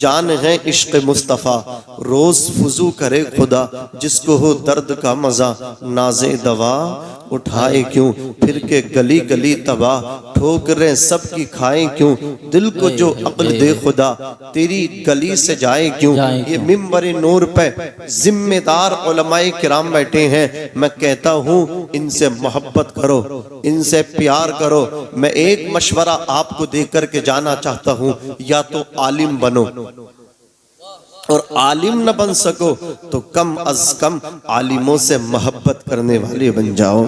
जान है इश्क मुस्तफ़ा, रोज फुजू करे खुदा, जिसको हो दर्द का मजा नाजे दवा उठाए क्यों, फिर के गली गली तबाह ठोकरें सबकी खाए क्यों, दिल को जो अक्ल दे खुदा तेरी गली से जाए क्यों। ये मिंबर नूर पे जिम्मेदार उलमाए किराम बैठे हैं, मैं कहता हूँ इनसे मोहब्बत करो, इनसे प्यार करो। मैं एक मशवरा आपको देकर के जाना चाहता हूँ, या तो आलिम बनो, और आलिम न बन सको तो कम अज कम आलिमों से मोहब्बत करने वाले बन जाओ,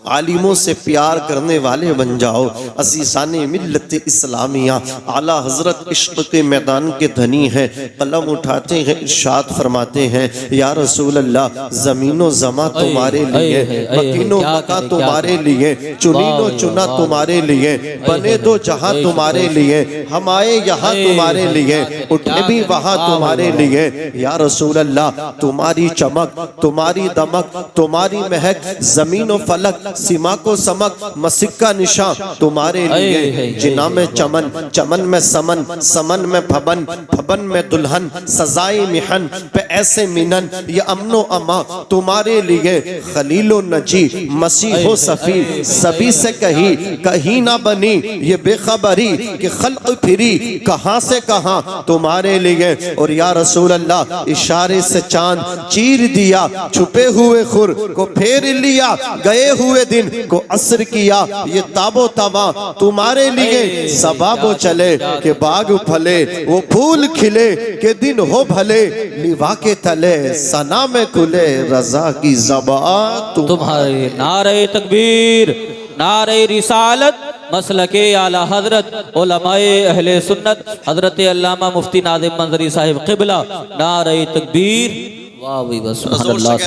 आलिमों से प्यार करने वाले बन जाओ। अज़ीज़ाने मिल्लत इस्लामिया आला हजरत इश्क के मैदान के धनी हैं, कलम उठाते हैं, इरशाद फरमाते हैं, या रसूल अल्लाह ज़मीनो ज़मा तुम्हारे लिए, मकीनो मका तुम्हारे लिए, चुनीनो चुना तुम्हारे लिए, बने दो जहां तुम्हारे लिए, हम आए यहाँ तुम्हारे लिए, उठे भी वहां तुम्हारे लिए। या रसूल अल्लाह तुम्हारी चमक, तुम्हारी दमक, तुम्हारी महक, जमीन व फलक, सीमा को समक, मसिक का निशान तुम्हारे लिए। जिना में चमन, चमन में समन, समन में फबन, फबन में दुल्हन, सजाए मिहन पे ऐसे मिनन, ये अमनो अमा तुम्हारे लिए। खलीलो नजी मसीहो सफी सभी से कही कहीं ना बनी, ये बेखबरी कि खल्क फिरी कहां से कहां तुम्हारे लिए। और या रसूल अल्लाह इशारे से चांद चीर दिया, छुपे हुए खुर को फेर लिया, गए हुए दिन को असर किया, ये ताबो तबा तुम्हारे लिए। सबाबो चले के बाग फले, वो फूल खिले के दिन हो भले, लिवा के तले सना में खुले रजा की ज़बा तुम्हारे। नारे तकबीर, नारे रिसालत, मसलके आला हजरत उलमाए अहले सुन्नत हजरत अल्लामा मुफ्ती नादिम मंजरी साहिब क़िबला। नारे तकबीर, वाह भाई बस सुभान अल्लाह,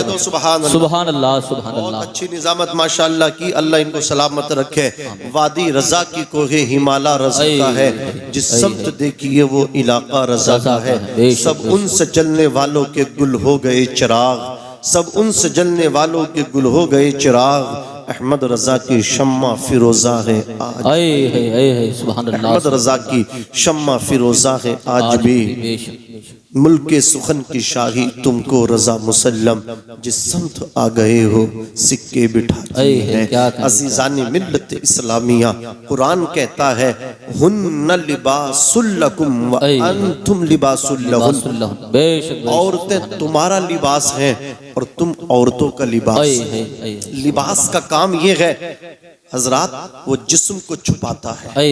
सुभान अल्लाह, सुभान अल्लाह। अच्छी निजामत माशाअल्लाह की, अल्लाह इनको सलामत रखे। वादी रजा की कोहे हिमाला रजा का है, जिस समत देखिए वो इलाका रजा का है। सब उनसे जलने वालों के गुल हो गए चिराग, सब उनसे जलने वालों के गुल हो गए चिराग। अहमद रजा की शम्मा फिरोजा है आज, अहमद रजा की शम्मा फिरोजा है आज भी। मुल्क के सुखन की शाही तुमको रजा मुसल्लम, जिस समत आ गए हो सिक्के बिठाती है। अज़ीज़ाने मिल्लत इस्लामिया कुरान कहता है, हुन्ना लिबासुल लकुम व अंतुम लिबासुल लहुन। औरतें तुम्हारा लिबास हैं और तुम औरतों का लिबास है। लिबास का काम ये है हजरात, वो जिस्म को छुपाता है,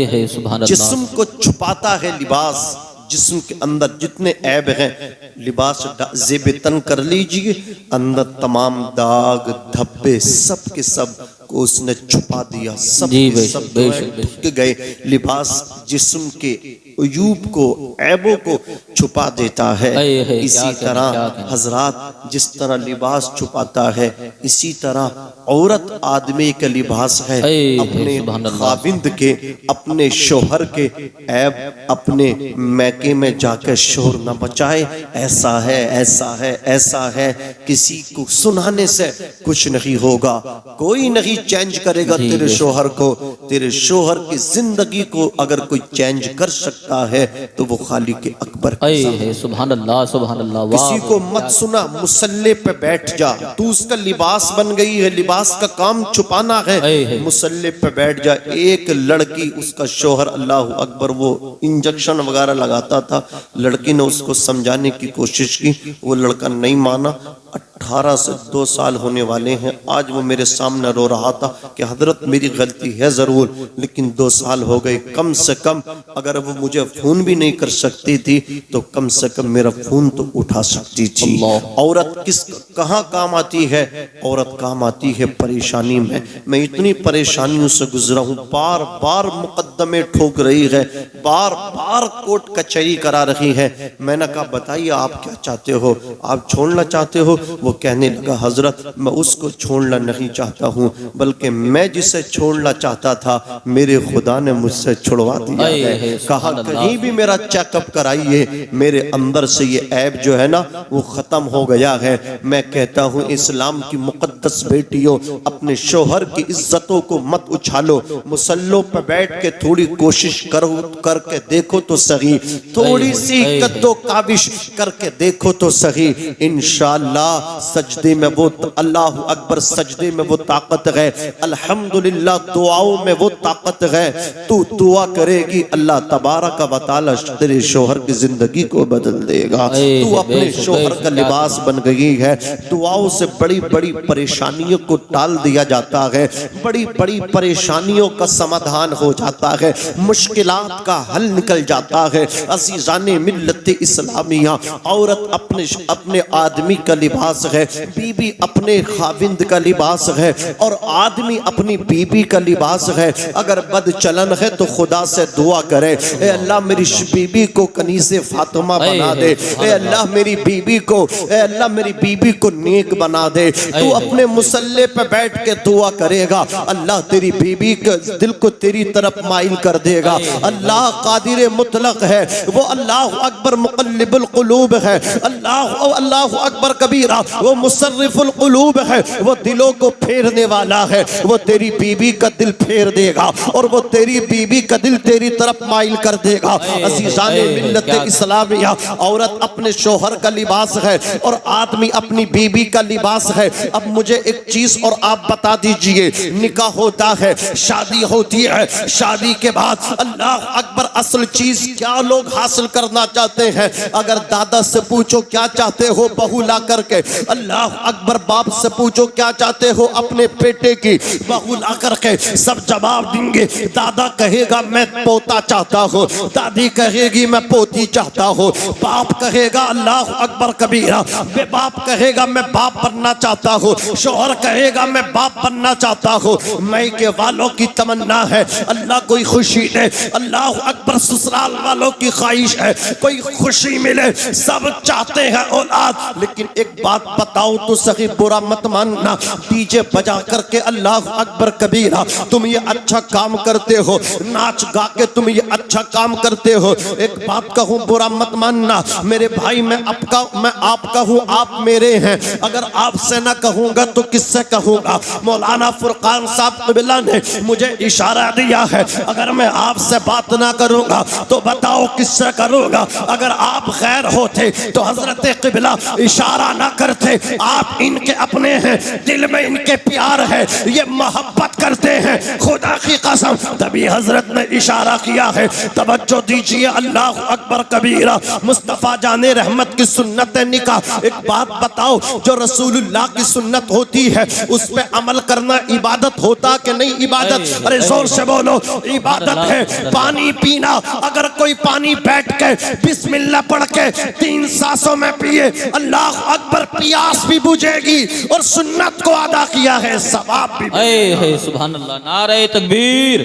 जिस्म को छुपाता है लिबास। जिस्म के अंदर जितने ऐब हैं, लिबास ज़ेब तन कर लीजिए, अंदर तमाम दाग धब्बे सब के सब को उसने छुपा दिया, सब के सब ढक गए। लिबास जिस्म के अयूब को, ऐबों को छुपा देता है। इसी तरह हजरात जिस तरह लिबास छुपाता है, इसी तरह औरत आदमी का लिबास है। अपने खाविंद के, अपने शोहर के ऐब अपने मैके में जाकर शोर न बचाए। ऐसा है, ऐसा है, ऐसा है, किसी को सुनाने से कुछ नहीं होगा। कोई नहीं चेंज करेगा तेरे शोहर को। तेरे शोहर की जिंदगी को अगर कोई चेंज कर सकता है तो वो खालिक अकबर है। सुभान अल्लाह, सुभान अल्लाह। किसी को मत सुना, मुसल्ले पे बैठ जा, तू उसका लिबास बन गई है, लिबास का काम छुपाना है। मुसल्ले पे बैठ जा। एक लड़की, उसका शोहर अल्लाह अकबर वो इंजेक्शन वगैरह लगाता था, लड़की ने उसको समझाने की कोशिश की, वो लड़का नहीं माना। 18 से 2 साल होने वाले हैं, आज वो मेरे सामने रो रहा था कि हजरत मेरी गलती है जरूर, लेकिन 2 साल हो गए, कम से कम अगर वो मुझे फोन भी नहीं कर सकती थी तो कम से कम मेरा फोन तो उठा सकती थी। औरत किस कहाँ काम आती है? औरत काम आती है परेशानी में। मैं इतनी परेशानियों से गुजरा हूँ, बार बार मुकदमे ठोक रही है, बार बार कोर्ट कचहरी करा रही है। मैंने कहा बताइए आप क्या चाहते हो? आप छोड़ना चाहते हो? वो कहने लगा हजरत मैं उसको छोड़ना नहीं चाहता हूँ, बल्कि मैं जिसे छोड़ना चाहता था मेरे खुदा ने मुझसे छुड़वा दिया है। कहा कहीं भी मेरा चेकअप कराइए, मेरे अंदर से ये ऐब जो है ना वो खत्म हो गया है। मैं कहता हूँ इस्लाम की मुकद्दस बेटियों, अपने शोहर की इज्जतों को मत उछालो, मुसल्लों पर बैठ के थोड़ी कोशिश करो, करके देखो तो सही, थोड़ी सी कद्दो काबिश करके देखो तो सही। इंशाअल्लाह सजदे में वो अल्लाह अकबर, सजदे में वो ताकत है, अल्हम्दुलिल्लाह दुआओं में वो ताकत है। तू दुआ करेगी अल्लाह तबारक व तआला तेरे शोहर की जिंदगी को बदल देगा। तू अपने शोहर का लिबास बन गई है। दुआओं से बड़ी बड़ी परेशानियों को टाल दिया जाता है, बड़ी बड़ी परेशानियों का समाधान हो जाता है, मुश्किलात का हल निकल जाता है। अज़ीज़ाने मिल्लत इस्लामिया, औरत अपने आदमी का लिबास है, बीबी अपने खाविंद का लिबास है, और आदमी अपनी बीबी का लिबास है। अगर बदचलन है तो खुदा से दुआ करे, ए अल्लाह मेरी बीबी को कनीज़े फातिमा बना दे, ए अल्लाह मेरी बीबी को, ए अल्लाह मेरी बीबी को नेक बना दे। तू अपने मुसल्ले पे बैठ के दुआ करेगा, अल्लाह तेरी बीबी के दिल को तेरी तरफ माइल कर देगा। अल्लाह कादिर मुतलक है, वो अल्लाह अकबर मुक़ल्लिबुल क़ुलूब है, अल्लाह अकबर कबीरा, वो मुसर्रिफुल क़ुलूब है, वो दिलों को फेरने वाला है। वो तेरी बीबी का दिल फेर देगा और वो तेरी बीबी का दिल तेरी तरफ माइल कर देगा। अज़ीज़ाने मिल्लत इस्लामिया, औरत अपने शोहर का लिबास है और आदमी अपनी बीबी का लिबास है। अब मुझे एक चीज और आप बता दीजिए, निकाह होता है, शादी होती है, शादी के बाद अल्लाह अकबर असल चीज क्या लोग हासिल करना चाहते हैं? अगर दादा से पूछो क्या चाहते हो बहू ला करके, अल्लाह अकबर बाप से पूछो क्या चाहते हो अपने बेटे की बहू ला करके, सब जवाब देंगे। दादा कहेगा मैं पोता चाहता हूँ, दादी कहेगी मैं पोती चाहता हूँ, बाप कहेगा अल्लाह अकबर कबीरा, बाप कहेगा मैं बाप बनना चाहता हूँ, शोहर कहेगा मैं बाप बनना चाहता हूँ। मैके वालों की तमन्ना है अल्लाह कोई खुशी दे, अल्लाह अकबर ससुराल वालों की ख्वाहिश है कोई खुशी मिले, सब चाहते हैं औलाद। लेकिन एक बात बताओ तो सही, बुरा मत मानना, डीजे बजा करके अल्लाह अकबर कबीरा तुम ये अच्छा काम करते हो, नाच गा के तुम ये अच्छा काम करते हो। एक बात कहूँ बुरा मत मानना मेरे भाई, मैं आपका हूँ, आप मेरे हैं। अगर आपसे ना कहूँगा तो किससे कहूँगा? मौलाना फुरकान साहब क़िबला ने मुझे इशारा दिया है, अगर मैं आपसे बात ना करूँगा तो बताओ किससे करूँगा? अगर आप गैर होते तो हजरत क़िबला इशारा ना करते। आप इनके अपने हैं, दिल में इनके प्यार है, ये मोहब्बत करते हैं खुदा की कसम, तभी हजरत ने इशारा किया है। तवज्जो दीजिए, अल्लाह अकबर कबीरा, मुस्तफ़ा जाने रहमत की सुन्नत निकाह। एक बात बताओ, जो रसूलुल्लाह की सुन्नत होती है उस पे अमल करना इबादत होता कि नहीं इबादत? अरे जोर से बोलो, इबादत है। पानी पीना, अगर कोई पानी बैठ के बिस्मिल्लाह पढ़ के 3 सांसों में पिए, अल्लाह अकबर, प्यास भी बुझेगी और सुन्नत को अदा किया है, सवाब भी। सुभान अल्लाह। नारे तकबीर,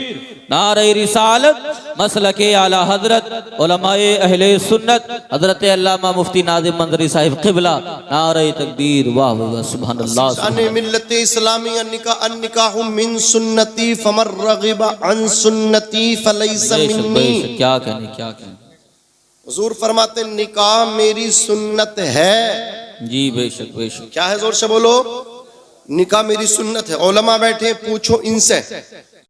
नारे रिसालत, मसलके आला हजरत उलमाए अहले सुन्नत हजरत अल्लामा मुफ्ती नादिम मंजरी साहिब क़िबला, नारे तकबीर, वाह वाह, सुभान अल्लाह। अने मिल्लत इस्लामी अन्निकाहु मिन सुन्नती फमर रगिबा अन सुन्नती फलैसा मिन्नी। क्या कहने, क्या कहने। हुजूर फरमाते निकाह मेरी सुन्नत है। जी बेशक बेशक। क्या है? जोर से बोलो, निकाह मेरी सुन्नत है। उलमा बैठे, पूछो इनसे